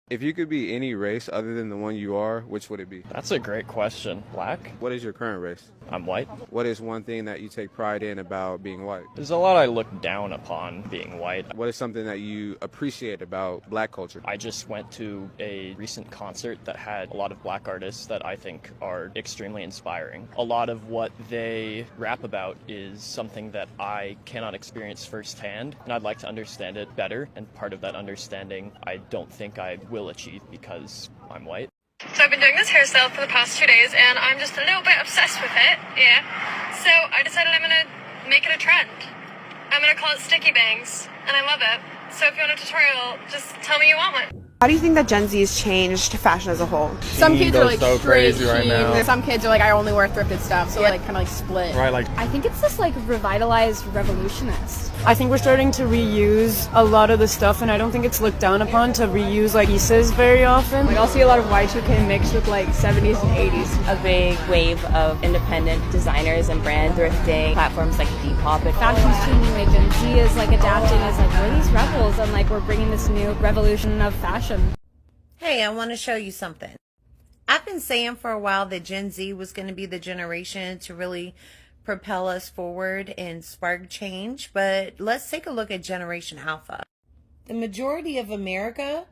If you could be any race other than the one you are, which would it be? That's a great question. Black? What is your current race? I'm white. What is one thing that you take pride in about being white? There's a lot I look down upon being white. What is something that you appreciate about black culture? I just went to a recent concert that had a lot of black artists that I think are extremely inspiring. A lot of what they rap about is something that I cannot experience firsthand, and I'd like to understand it better, and part of that understanding I don't think I will achieve because I'm white. So I've been doing this hairstyle for the past 2 days and I'm just a little bit obsessed with it, yeah. So I decided I'm gonna make it a trend. I'm gonna call it sticky bangs, and I love it. So if you want a tutorial, just tell me you want one. How do you think that Gen Z's changed fashion as a whole? Some kids are like so crazy right now. Some kids are like, I only wear thrifted stuff, so like kind of like split. Right, like I think it's this like revitalized revolutionist. I think we're starting to reuse a lot of the stuff, and I don't think it's looked down upon to reuse like pieces very often. Like I'll see a lot of Y2K mixed with like 70s and 80s. A big wave of independent designers and brand thrifting platforms like Depop. Fashion's changing, like Gen Z is like adapting as like we're these rebels and like we're bringing this new revolution of fashion. Hey, I want to show you something. I've been saying for a while that Gen Z was going to be the generation to really propel us forward and spark change, but let's take a look at Generation Alpha. The majority of America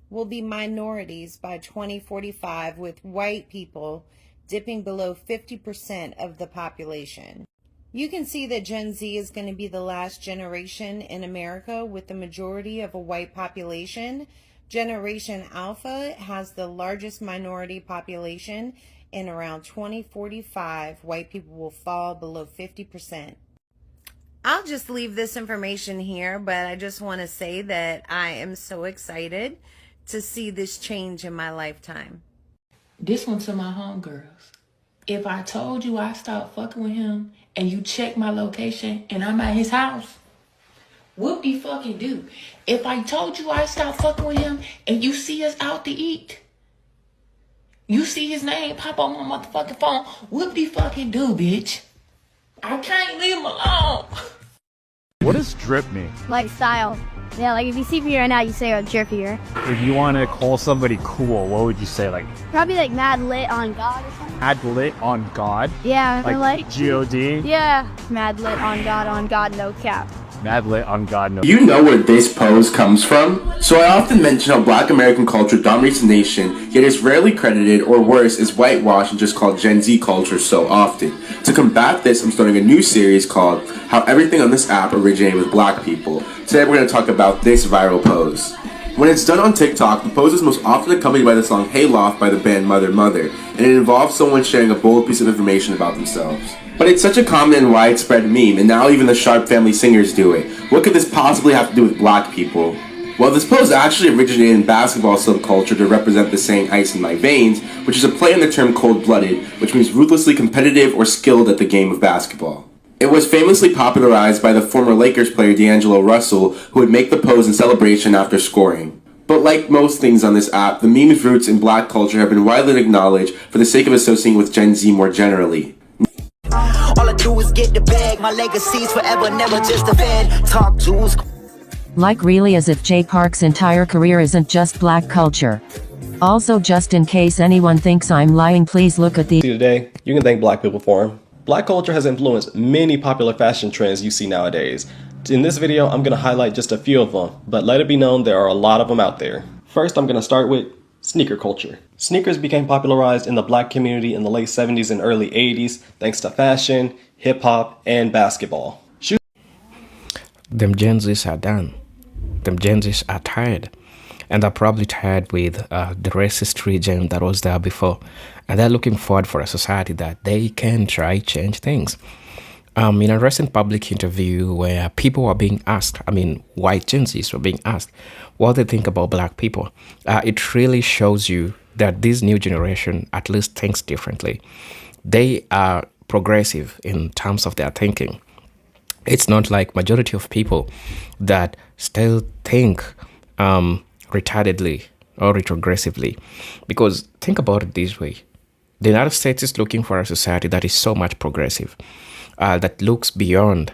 will be minorities by 2045, with white people dipping below 50% of the population. You can see that Gen Z is going to be the last generation in America with the majority of a white population. Generation Alpha has the largest minority population, and around 2045, white people will fall below 50%. I'll just leave this information here, but I just want to say that I am so excited to see this change in my lifetime. This one to my homegirls. If I told you I stopped fucking with him and you check my location and I'm at his house, whoop-de-fucking-do. If I told you I stopped fucking with him and you see us out to eat, you see his name pop on my motherfucking phone, whoop-de-fucking-do, bitch. I can't leave him alone. what does drip mean? Like style. Yeah, like if you see me right now, you say I'm drippier. If you want to call somebody cool, what would you say? Like Probably like mad lit on God or something. mad lit on God? Yeah, Like G-O-D? Yeah, mad lit on God, no cap. Mad lit on God, no. You know where this pose comes from? So I often mention how Black American culture dominates the nation, yet is rarely credited, or worse, is whitewashed and just called Gen Z culture so often. To combat this, I'm starting a new series called How Everything on This App Originated with Black People. Today we're going to talk about this viral pose. When it's done on TikTok, the pose is most often accompanied by the song Hey Loft by the band Mother Mother, and it involves someone sharing a bold piece of information about themselves. But it's such a common and widespread meme, and now even the Sharp family singers do it. What could this possibly have to do with black people? Well, this pose actually originated in basketball subculture to represent the saying ice in my veins, which is a play on the term cold-blooded, which means ruthlessly competitive or skilled at the game of basketball. It was famously popularized by the former Lakers player D'Angelo Russell, who would make the pose in celebration after scoring. But like most things on this app, the meme's roots in black culture have been widely acknowledged for the sake of associating with Gen Z more generally. All I do is get the bag, my legacy's forever, never just a fad. Talk jewels. Like really as if Jay Park's entire career isn't just black culture. Also, just in case anyone thinks I'm lying, please look at the today, you can thank black people for him. Black culture has influenced many popular fashion trends you see nowadays. In this video, I'm going to highlight just a few of them, but let it be known there are a lot of them out there. First, I'm going to start with sneaker culture. Sneakers became popularized in the black community in the late 70s and early 80s thanks to fashion, hip-hop, and basketball. Them Gen Zs are done. Them Gen Zs are tired. And they're probably tired with the racist regime that was there before. And they're looking forward for a society that they can try change things. In a recent public interview where people were being asked, white Gen Zs were being asked what they think about black people, it really shows you that this new generation at least thinks differently. They are progressive in terms of their thinking. It's not like majority of people that still think retardedly or retrogressively. Because think about it this way. The United States is looking for a society that is so much progressive. That looks beyond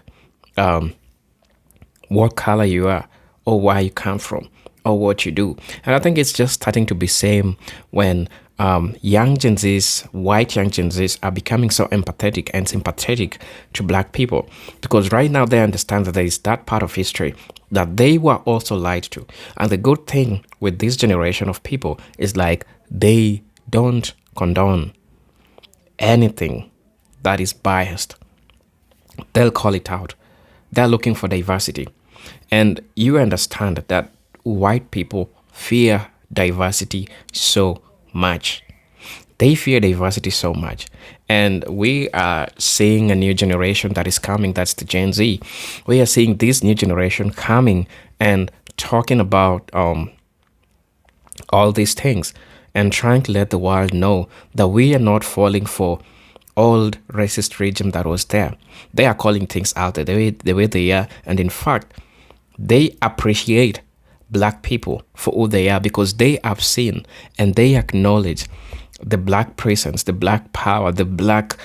what color you are or where you come from or what you do. And I think it's just starting to be same when young Gen Zs, white young Gen Zs are becoming so empathetic and sympathetic to black people, because right now they understand that there is that part of history that they were also lied to. And the good thing with this generation of people is like they don't condone anything that is biased. They'll call it out. They're looking for diversity. And you understand that white people fear diversity so much. They fear diversity so much. And we are seeing a new generation that is coming. That's the Gen Z. We are seeing this new generation coming and talking about all these things and trying to let the world know that we are not falling for old racist regime that was there. They are calling things out the way they are. And in fact, they appreciate black people for who they are, because they have seen and they acknowledge the black presence, the black power, the black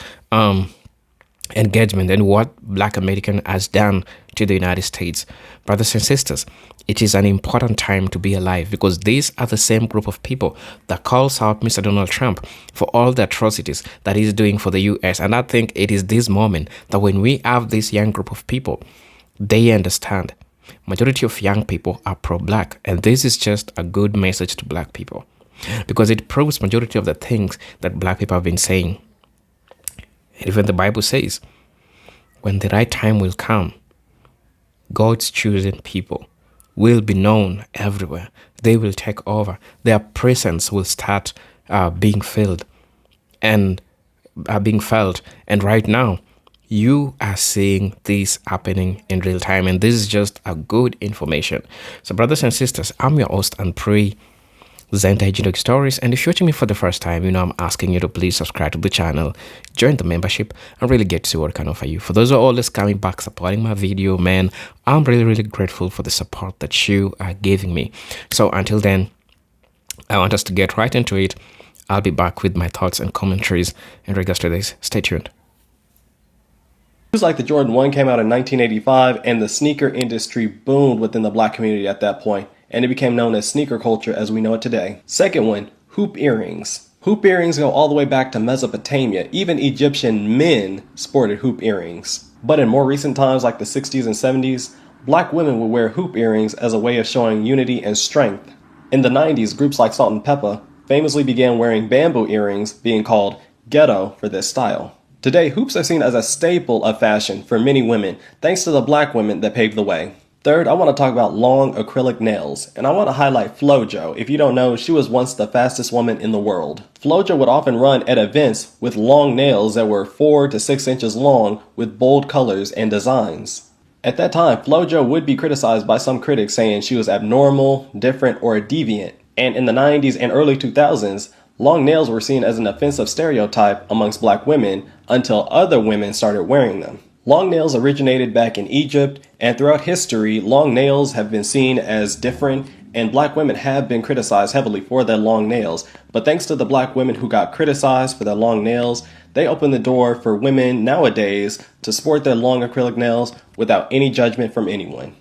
engagement, and what black American has done to the United States. Brothers and sisters, it is an important time to be alive, because these are the same group of people that calls out Mr. Donald Trump for all the atrocities that he's doing for the US. And I think it is this moment that when we have this young group of people, they understand. Majority of young people are pro-black, and this is just a good message to black people, because it proves majority of the things that black people have been saying. Even the Bible says, when the right time will come, God's chosen people will be known everywhere. They will take over. Their presence will start being filled and being felt. And right now, you are seeing this happening in real time, and this is just a good information. So brothers and sisters, I'm your host and pre Zenta Genetic Stories, and if you're watching me for the first time, I'm asking you to please subscribe to the channel, join the membership, and really get to see what I can offer you. For those who are always coming back supporting my video, man, I'm really grateful for the support that you are giving me. So until then, I want us to get right into it. I'll be back with my thoughts and commentaries in regards to this. Stay tuned. Shoes like the Jordan 1 came out in 1985, and the sneaker industry boomed within the black community at that point, and it became known as sneaker culture as we know it today. Second one, hoop earrings. Hoop earrings go all the way back to Mesopotamia. Even Egyptian men sported hoop earrings. But in more recent times, like the 60s and 70s, black women would wear hoop earrings as a way of showing unity and strength. In the 90s, groups like Salt and Pepper famously began wearing bamboo earrings, being called ghetto for this style. Today, hoops are seen as a staple of fashion for many women, thanks to the black women that paved the way. Third, I want to talk about long acrylic nails, and I want to highlight FloJo. If you don't know, she was once the fastest woman in the world. FloJo would often run at events with long nails that were 4 to 6 inches long with bold colors and designs. At that time, FloJo would be criticized by some critics saying she was abnormal, different, or a deviant. And in the 90s and early 2000s, long nails were seen as an offensive stereotype amongst black women until other women started wearing them. Long nails originated back in Egypt, and throughout history, long nails have been seen as different, and black women have been criticized heavily for their long nails. But thanks to the black women who got criticized for their long nails, they opened the door for women nowadays to sport their long acrylic nails without any judgment from anyone.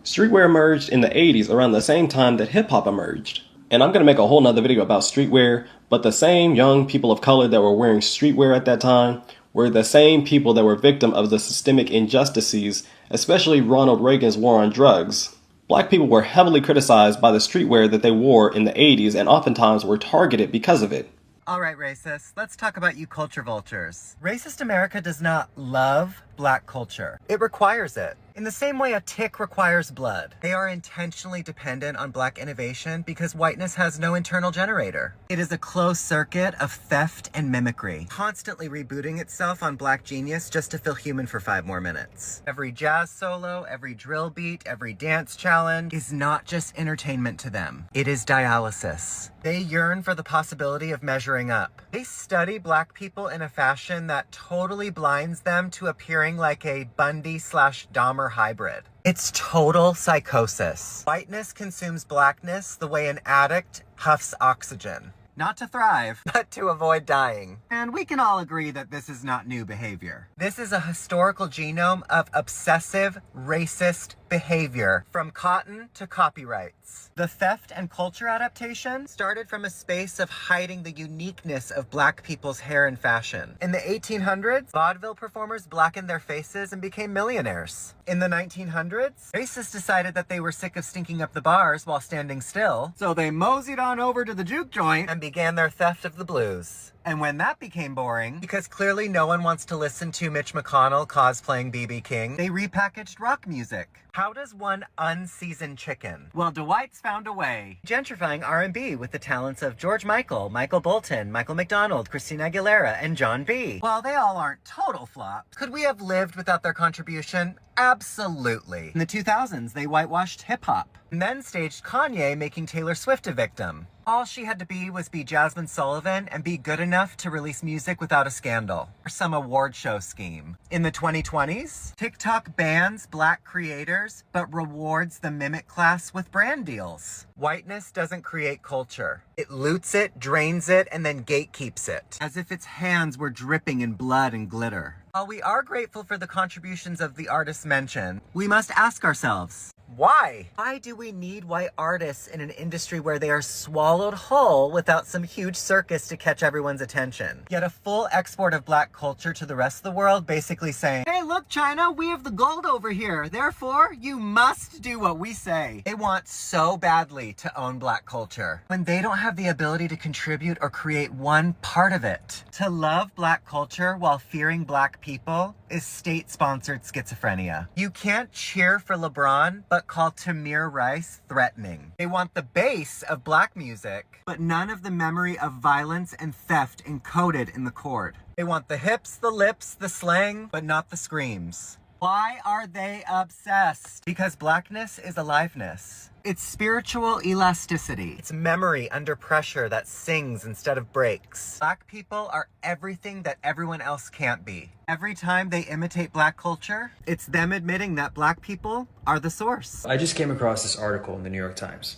Streetwear emerged in the 80s around the same time that hip-hop emerged. And I'm going to make a whole nother video about streetwear, but the same young people of color that were wearing streetwear at that time were the same people that were victim of the systemic injustices, especially Ronald Reagan's war on drugs. Black people were heavily criticized by the streetwear that they wore in the 80s and oftentimes were targeted because of it. Alright, racists, let's talk about you culture vultures. Racist America does not love black culture. It requires it. In the same way a tick requires blood. They are intentionally dependent on black innovation because whiteness has no internal generator. It is a closed circuit of theft and mimicry, constantly rebooting itself on black genius just to feel human for 5 more minutes. Every jazz solo, every drill beat, every dance challenge is not just entertainment to them. It is dialysis. They yearn for the possibility of measuring up. They study black people in a fashion that totally blinds them to appearing like a Bundy/Dahmer hybrid. It's total psychosis. Whiteness consumes blackness the way an addict huffs oxygen. Not to thrive, but to avoid dying. And we can all agree that this is not new behavior. This is a historical genome of obsessive, racist behavior, from cotton to copyrights. The theft and culture adaptation started from a space of hiding the uniqueness of black people's hair and fashion. In the 1800s, vaudeville performers blackened their faces and became millionaires. In the 1900s, racists decided that they were sick of stinking up the bars while standing still, so they moseyed on over to the juke joint and began their theft of the blues. And when that became boring, because clearly no one wants to listen to Mitch McConnell cosplaying B.B. King, they repackaged rock music. How does one unseason chicken? Well, Dwight's found a way. Gentrifying R&B with the talents of George Michael, Michael Bolton, Michael McDonald, Christina Aguilera, and John B. While they all aren't total flops, could we have lived without their contribution? Absolutely. In the 2000s, they whitewashed hip-hop, and then staged Kanye making Taylor Swift a victim. All she had to be was be Jasmine Sullivan and be good enough to release music without a scandal or some award show scheme. In the 2020s, TikTok bans black creators but rewards the mimic class with brand deals. Whiteness doesn't create culture. It loots it, drains it, and then gatekeeps it, as if its hands were dripping in blood and glitter. While we are grateful for the contributions of the artists mentioned, we must ask ourselves, why? Why do we need white artists in an industry where they are swallowed whole without some huge circus to catch everyone's attention? Yet a full export of black culture to the rest of the world, basically saying, hey, look, China, we have the gold over here. Therefore, you must do what we say. They want so badly to own black culture when they don't have the ability to contribute or create one part of it. To love black culture while fearing black people is state-sponsored schizophrenia. You can't cheer for LeBron, but call Tamir Rice threatening. They want the bass of black music, but none of the memory of violence and theft encoded in the chord. They want the hips, the lips, the slang, but not the screams. Why are they obsessed? Because blackness is aliveness. It's spiritual elasticity. It's memory under pressure that sings instead of breaks. Black people are everything that everyone else can't be. Every time they imitate black culture, it's them admitting that black people are the source. I just came across this article in the New York Times,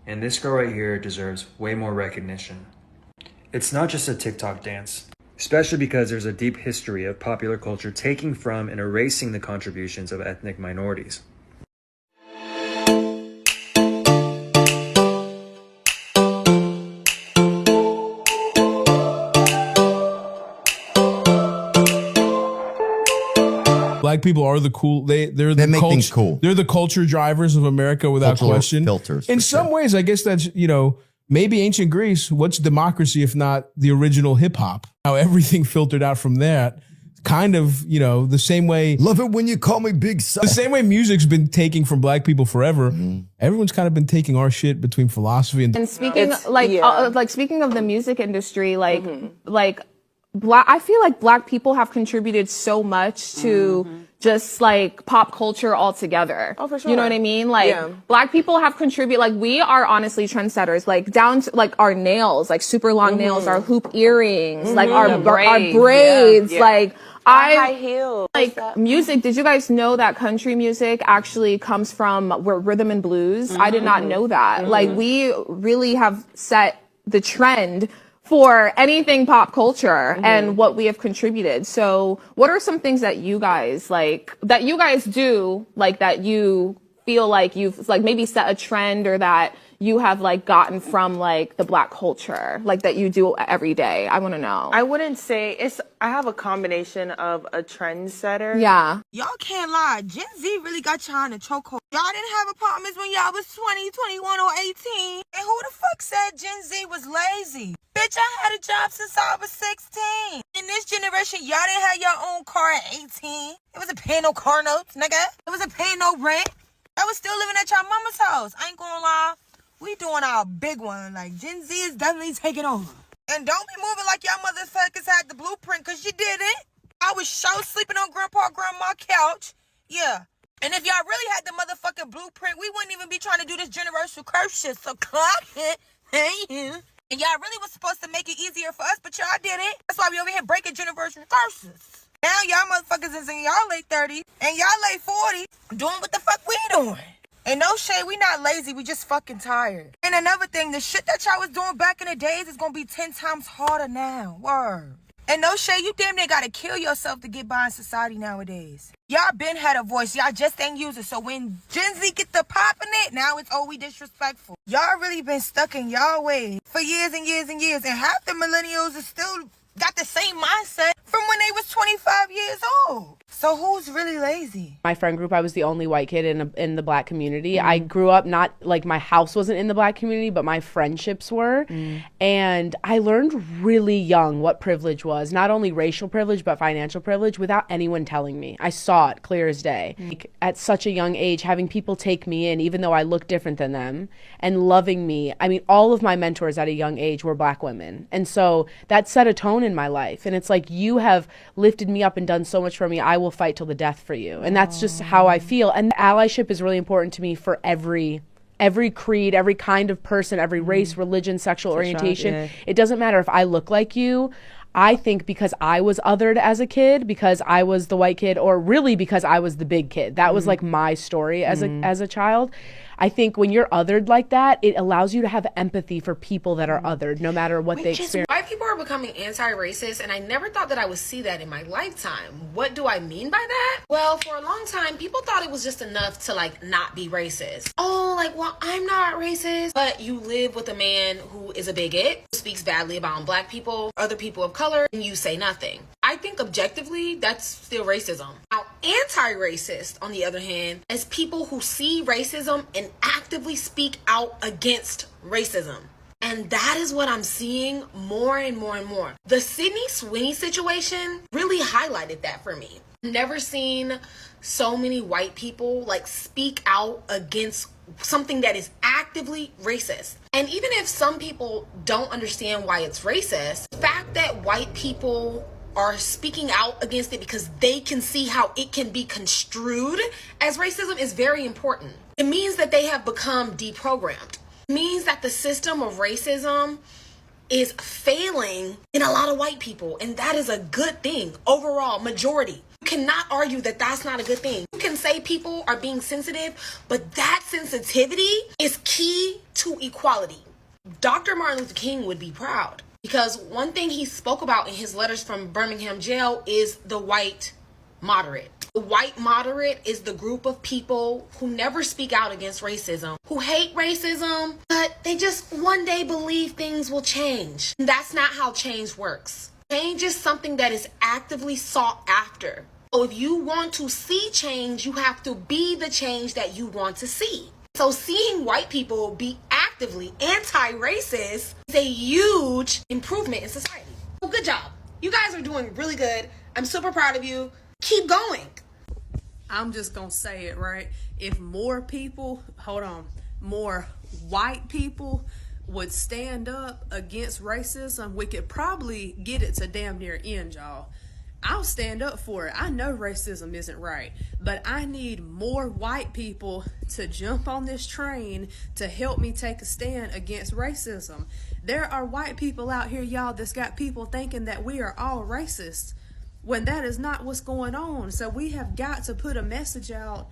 and this girl right here deserves way more recognition. It's not just a TikTok dance, especially because there's a deep history of popular culture taking from and erasing the contributions of ethnic minorities. Black people are the cool. They're the make things cool. They're the culture drivers of America without Cultural question. filters, In for some sure. ways, I guess that's maybe ancient Greece. What's democracy if not the original hip hop? How everything filtered out from that. Kind of, the same way. Love it when you call me Big Son. The same way music's been taking from black people forever. Everyone's kind of been taking our shit between philosophy and. And speaking speaking of the music industry, I feel like black people have contributed so much to just like pop culture altogether. Oh, for sure. You know what I mean? Yeah. Black people have contributed, we are honestly trendsetters, down to our nails, super long nails, our hoop earrings, our braids, Yeah. high heels. Music, did you guys know that country music actually comes from rhythm and blues? I did not know that. We really have set the trend for anything pop culture and what we have contributed. So what are some things that you guys do, that you feel like you've maybe set a trend or that you have gotten from the black culture, that you do every day? I want to know. I wouldn't say I have a combination of a trendsetter. Yeah. Y'all can't lie. Gen Z really got y'all in a chokehold. Y'all didn't have apartments when y'all was 20, 21, or 18. And who the fuck said Gen Z was lazy? Bitch, I had a job since I was 16. In this generation, y'all didn't have your own car at 18. It wasn't paying no car notes, nigga. It wasn't paying no rent. I was still living at y'all mama's house. I ain't gonna lie. We doing our big one. Gen Z is definitely taking over. And don't be moving like y'all motherfuckers had the blueprint, because you didn't. I was sleeping on grandma's couch. Yeah. And if y'all really had the motherfucking blueprint, we wouldn't even be trying to do this generational curse shit. So clock it. Thank you. And y'all really was supposed to make it easier for us, but y'all didn't. That's why we over here breaking generational curses. Now y'all motherfuckers is in y'all late 30s and y'all late 40s doing what the fuck we doing. And no shade, we not lazy, we just fucking tired. And another thing, the shit that y'all was doing back in the days is gonna be 10 times harder now. Word. And no shade, you damn near gotta kill yourself to get by in society nowadays. Y'all been had a voice, y'all just ain't use it. So when Gen Z get the popping it, now it's we disrespectful. Y'all really been stuck in y'all ways for years and years and years. And half the millennials are still got the same mindset from when they was 25 years old. So who's really lazy? My friend group, I was the only white kid in the black community. I grew up not like my house wasn't in the black community, but my friendships were. And I learned really young what privilege was, not only racial privilege, but financial privilege without anyone telling me. I saw it clear as day. Like, at such a young age, having people take me in, even though I look different than them, and loving me. I mean, all of my mentors at a young age were black women. And so that set a tone in my life. And it's like, you have lifted me up and done so much for me. I will fight till the death for you. And that's just how I feel. And allyship is really important to me for every creed, every kind of person, every race, religion, sexual orientation. Yeah. It doesn't matter if I look like you. I think because I was othered as a kid, because I was the white kid, or really because I was the big kid. That was like my story as a child. I think when you're othered like that, it allows you to have empathy for people that are othered, no matter what they experience. White people are becoming anti-racist, and I never thought that I would see that in my lifetime. What do I mean by that? Well, for a long time, people thought it was just enough to like not be racist. Oh, like, well, I'm not racist, but you live with a man who is a bigot, who speaks badly about black people, other people of color, and you say nothing. I think objectively, that's still racism. Now, anti-racist, on the other hand, is people who see racism and actively speak out against racism. And that is what I'm seeing more and more and more. The Sydney Sweeney situation really highlighted that for me. I've never seen so many white people like speak out against something that is actively racist. And even if some people don't understand why it's racist, the fact that white people are speaking out against it because they can see how it can be construed as racism is very important. It means that they have become deprogrammed. It means that the system of racism is failing in a lot of white people, and that is a good thing. Overall, majority. You cannot argue that that's not a good thing. You can say people are being sensitive, but that sensitivity is key to equality. Dr. Martin Luther King would be proud. Because one thing he spoke about in his letters from Birmingham jail is the white moderate. The white moderate is the group of people who never speak out against racism, who hate racism, but they just one day believe things will change. And that's not how change works. Change is something that is actively sought after. So if you want to see change, you have to be the change that you want to see. So seeing white people be actively anti-racist is a huge improvement in society. So good job. You guys are doing really good. I'm super proud of you. Keep going. I'm just gonna say it, right? If more people, more white people would stand up against racism, we could probably get it to damn near end, y'all. I'll stand up for it. I know racism isn't right, but I need more white people to jump on this train to help me take a stand against racism. There are white people out here, y'all, that's got people thinking that we are all racist when that is not what's going on. So we have got to put a message out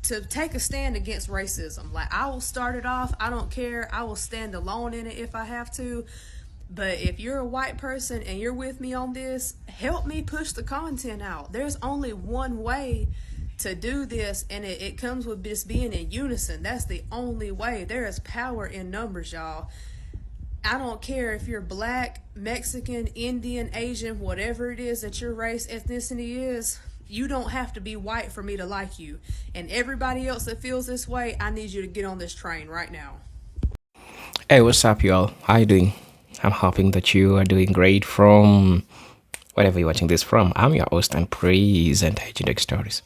to take a stand against racism. Like, I will start it off. I don't care. I will stand alone in it if I have to. But if you're a white person and you're with me on this, help me push the content out. There's only one way to do this, and it comes with just being in unison. That's the only way. There is power in numbers, y'all. I don't care if you're black, Mexican, Indian, Asian, whatever it is that your race, ethnicity is. You don't have to be white for me to like you. And everybody else that feels this way, I need you to get on this train right now. Hey, what's up, y'all? How you doing? I'm hoping that you are doing great from wherever you're watching this from. I'm your host and presenter, Genz Stories.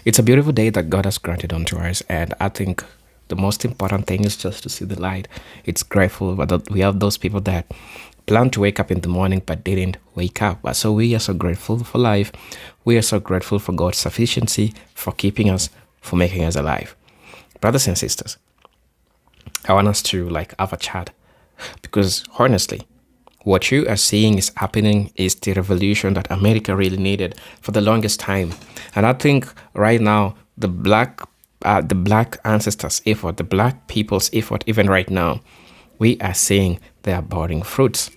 It's a beautiful day that God has granted unto us, and I think the most important thing is just to see the light. It's grateful that we have those people that planned to wake up in the morning but didn't wake up. So we are so grateful for life. We are so grateful for God's sufficiency, for keeping us, for making us alive. Brothers and sisters, I want us to have a chat. Because honestly, what you are seeing is happening is the revolution that America really needed for the longest time. And I think right now, the black ancestors' effort, the black people's effort, even right now, we are seeing they are bearing fruits.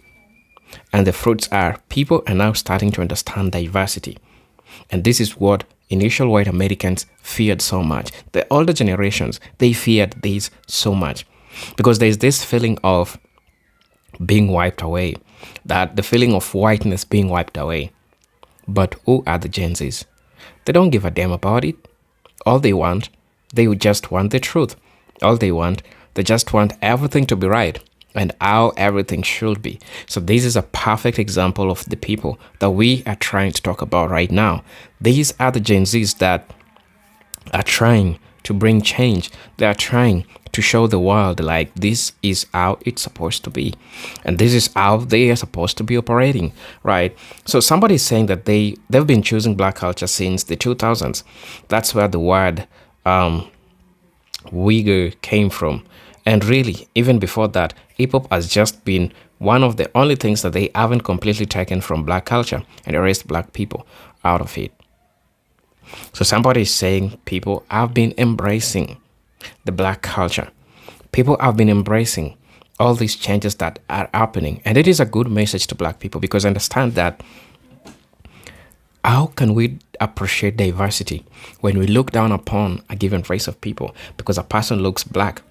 And the fruits are people are now starting to understand diversity. And this is what initial white Americans feared so much. The older generations, they feared this so much because there's this feeling of being wiped away, that the feeling of whiteness being wiped away. But who are the Gen Zs? They don't give a damn about it. All they want, they just want the truth. All they just want everything to be right and how everything should be. So this is a perfect example of the people that we are trying to talk about right now. These are the Gen Zs that are trying to bring change. They are trying to show the world like this is how it's supposed to be. And this is how they are supposed to be operating, right? So somebody is saying that they've been choosing black culture since the 2000s. That's where the word Uyghur came from. And really, even before that, hip-hop has just been one of the only things that they haven't completely taken from black culture and erased black people out of it. So somebody is saying people have been embracing the black culture. People have been embracing all these changes that are happening. And it is a good message to black people because understand that how can we appreciate diversity when we look down upon a given race of people because a person looks black?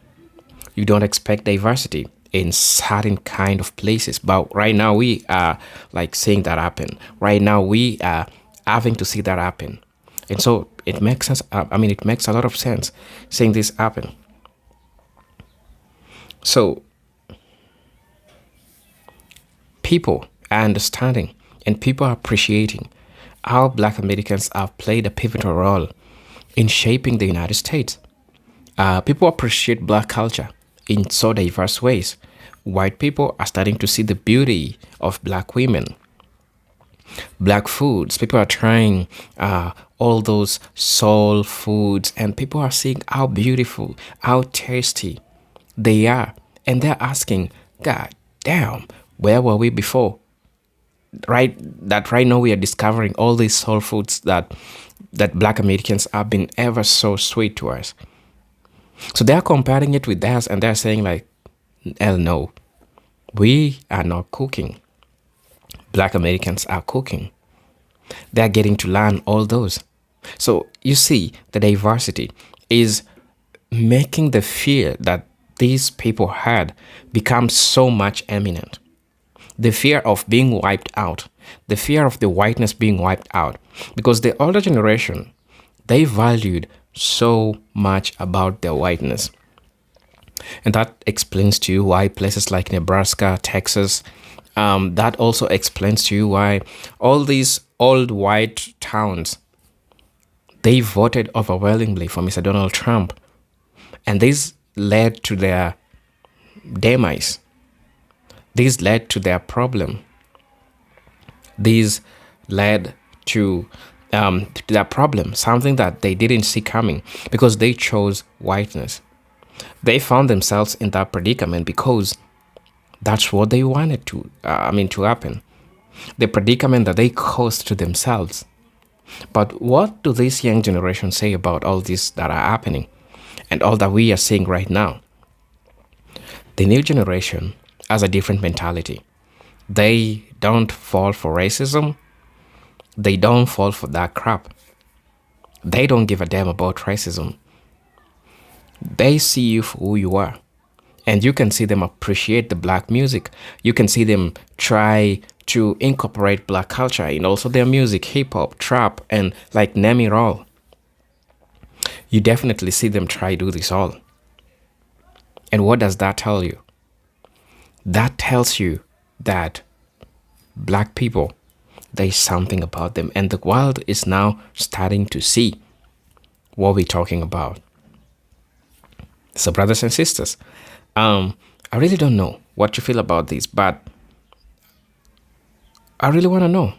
You don't expect diversity in certain kind of places. But right now we are like seeing that happen. Right now we are having to see that happen. And so it makes sense. It makes a lot of sense seeing this happen. So people are understanding and people are appreciating how black Americans have played a pivotal role in shaping the United States. People appreciate black culture in so diverse ways. White people are starting to see the beauty of black women. Black foods, people are trying all those soul foods and people are seeing how beautiful, how tasty they are. And they're asking, God damn, where were we before? Right now we are discovering all these soul foods that black Americans have been ever so sweet to us. So they're comparing it with theirs and they're saying like, hell no, we are not cooking. Black Americans are cooking. They're getting to learn all those. So you see, the diversity is making the fear that these people had become so much eminent. The fear of being wiped out, the fear of the whiteness being wiped out, because the older generation, they valued so much about their whiteness. And that explains to you why places like Nebraska, Texas, that also explains to you why all these old white towns, they voted overwhelmingly for Mr. Donald Trump. And this led to their demise. This led to their problem. This led to their problem, something that they didn't see coming because they chose whiteness. They found themselves in that predicament because that's what they wanted to happen. The predicament that they caused to themselves. But what do this young generation say about all this that are happening and all that we are seeing right now? The new generation has a different mentality. They don't fall for racism. They don't fall for that crap. They don't give a damn about racism. They see you for who you are. And you can see them appreciate the black music. You can see them try to incorporate black culture in also their music, hip hop, trap, and like name it all. You definitely see them try to do this all. And what does that tell you? That tells you that black people, there's something about them. And the world is now starting to see what we're talking about. So brothers and sisters, I really don't know what you feel about this, but I really want to know.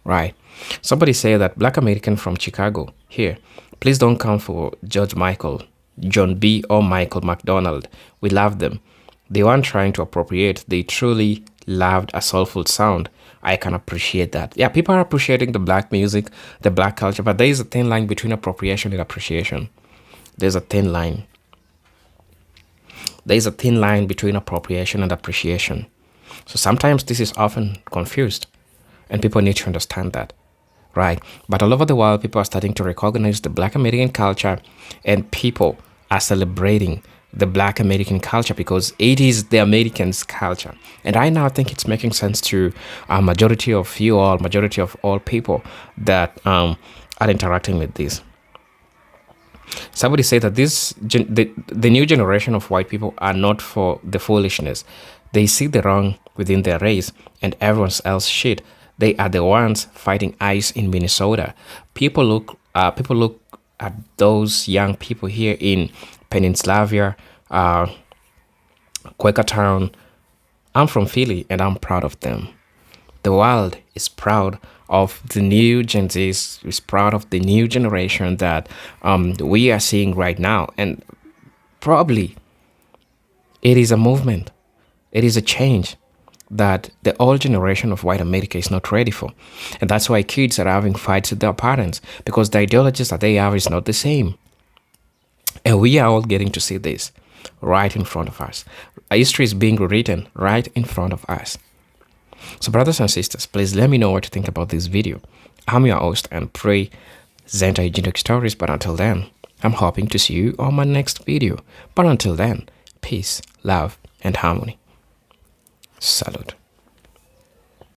Right. Somebody say that black American from Chicago here, please don't come for George Michael, John B. or Michael McDonald. We love them. They weren't trying to appropriate. They truly loved a soulful sound. I can appreciate that. Yeah, people are appreciating the black music, the black culture, but there is a thin line between appropriation and appreciation. There's a thin line. There's a thin line between appropriation and appreciation. So sometimes this is often confused, and people need to understand that, right? But all over the world, people are starting to recognize the Black American culture, and people are celebrating the Black American culture because it is the Americans' culture. And I now think it's making sense to a majority of all people that are interacting with this. Somebody said that the new generation of white people are not for the foolishness. They see the wrong within their race and everyone else shit. They are the ones fighting ICE in Minnesota. People look at those young people here in Pennsylvania, Quakertown. I'm from Philly and I'm proud of them. The world is proud of the new Gen Zs, is proud of the new generation that we are seeing right now. And probably it is a movement. It is a change that the old generation of white America is not ready for. And that's why kids are having fights with their parents, because the ideologies that they have is not the same. And we are all getting to see this right in front of us. History is being rewritten right in front of us. So brothers and sisters, please let me know what you think about this video. I'm your host and pray Zenta Hygienic Stories, but until then, I'm hoping to see you on my next video. But until then, peace, love, and harmony. Salute.